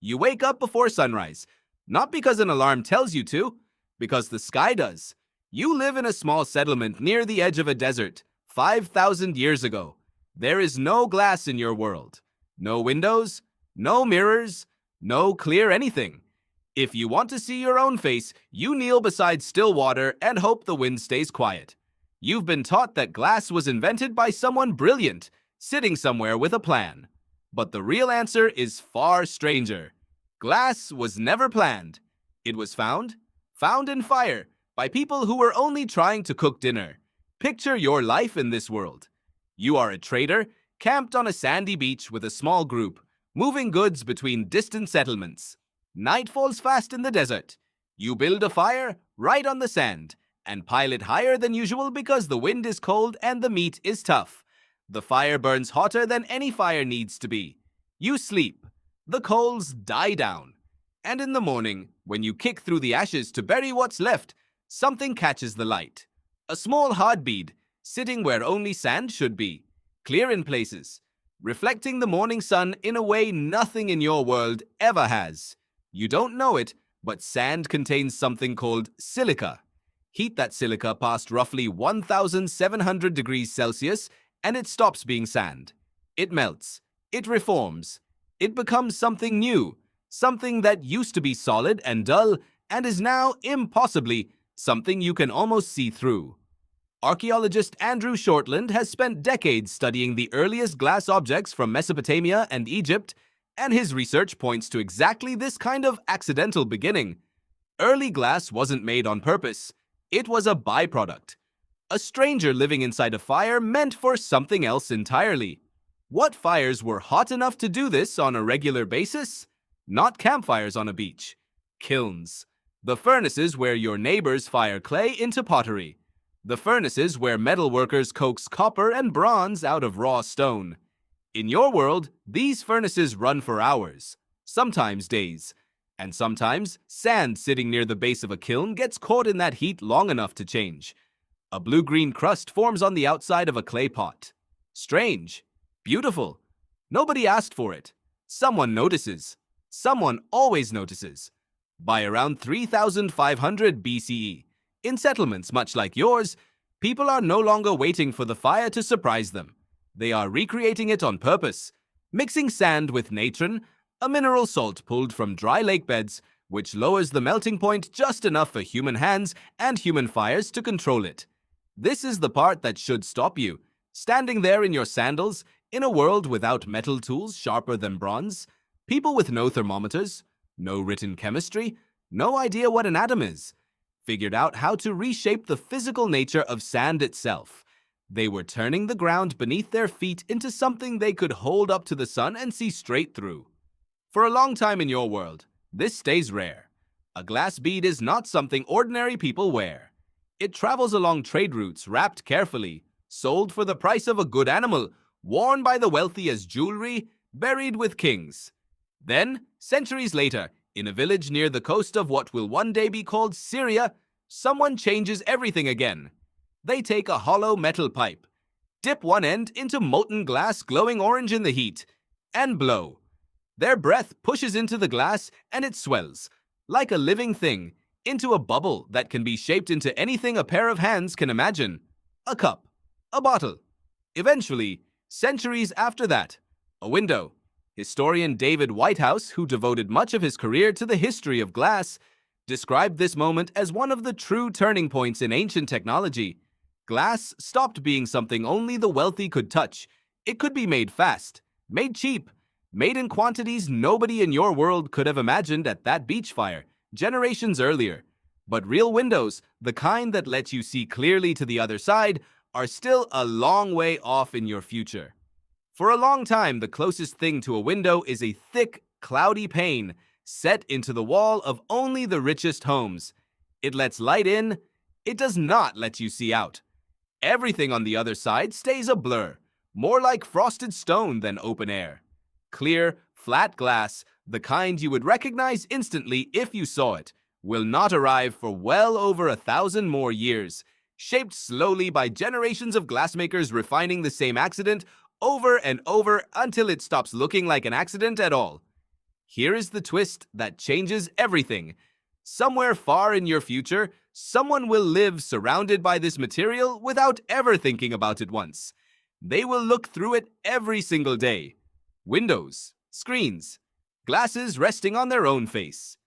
You wake up before sunrise, not because an alarm tells you to, because the sky does. You live in a small settlement near the edge of a desert, 5,000 years ago. There is no glass in your world. No windows, no mirrors, no clear anything. If you want to see your own face, you kneel beside still water and hope the wind stays quiet. You've been taught that glass was invented by someone brilliant, sitting somewhere with a plan. But the real answer is far stranger. Glass was never planned. It was found in fire, by people who were only trying to cook dinner. Picture your life in this world. You are a trader, camped on a sandy beach with a small group, moving goods between distant settlements. Night falls fast in the desert. You build a fire right on the sand and pile it higher than usual because the wind is cold and the meat is tough. The fire burns hotter than any fire needs to be. You sleep. The coals die down. And in the morning, when you kick through the ashes to bury what's left, something catches the light. A small hard bead, sitting where only sand should be, clear in places, reflecting the morning sun in a way nothing in your world ever has. You don't know it, but sand contains something called silica. Heat that silica past roughly 1,700 degrees Celsius, and it stops being sand. It melts. It reforms. It becomes something new, something that used to be solid and dull and is now impossibly something you can almost see through. Archaeologist Andrew Shortland has spent decades studying the earliest glass objects from Mesopotamia and Egypt, and his research points to exactly this kind of accidental beginning. Early glass wasn't made on purpose. It was a byproduct. A stranger living inside a fire meant for something else entirely. What fires were hot enough to do this on a regular basis? Not campfires on a beach. Kilns. The furnaces where your neighbors fire clay into pottery. The furnaces where metal workers coax copper and bronze out of raw stone. In your world, these furnaces run for hours, sometimes days, and sometimes sand sitting near the base of a kiln gets caught in that heat long enough to change. A blue-green crust forms on the outside of a clay pot. Strange. Beautiful. Nobody asked for it. Someone notices. Someone always notices. By around 3,500 BCE, in settlements much like yours, people are no longer waiting for the fire to surprise them. They are recreating it on purpose, mixing sand with natron, a mineral salt pulled from dry lake beds, which lowers the melting point just enough for human hands and human fires to control it. This is the part that should stop you, standing there in your sandals, in a world without metal tools sharper than bronze, people with no thermometers, no written chemistry, no idea what an atom is, figured out how to reshape the physical nature of sand itself. They were turning the ground beneath their feet into something they could hold up to the sun and see straight through. For a long time in your world, this stays rare. A glass bead is not something ordinary people wear. It travels along trade routes wrapped carefully, sold for the price of a good animal, worn by the wealthy as jewelry, buried with kings. Then, centuries later, in a village near the coast of what will one day be called Syria, someone changes everything again. They take a hollow metal pipe, dip one end into molten glass glowing orange in the heat, and blow. Their breath pushes into the glass and it swells, like a living thing, into a bubble that can be shaped into anything a pair of hands can imagine. A cup, a bottle. Eventually, centuries after that, a window. Historian David Whitehouse, who devoted much of his career to the history of glass, described this moment as one of the true turning points in ancient technology. Glass stopped being something only the wealthy could touch. It could be made fast, made cheap, made in quantities nobody in your world could have imagined at that beach fire, generations earlier. But real windows, the kind that let you see clearly to the other side, are still a long way off in your future. For a long time, the closest thing to a window is a thick, cloudy pane set into the wall of only the richest homes. It lets light in. It does not let you see out. Everything on the other side stays a blur, more like frosted stone than open air. Clear, flat glass, the kind you would recognize instantly if you saw it, will not arrive for well over 1,000 more years, shaped slowly by generations of glassmakers refining the same accident over and over until it stops looking like an accident at all. Here is the twist that changes everything. Somewhere far in your future, someone will live surrounded by this material without ever thinking about it once. They will look through it every single day. Windows, screens, glasses resting on their own face.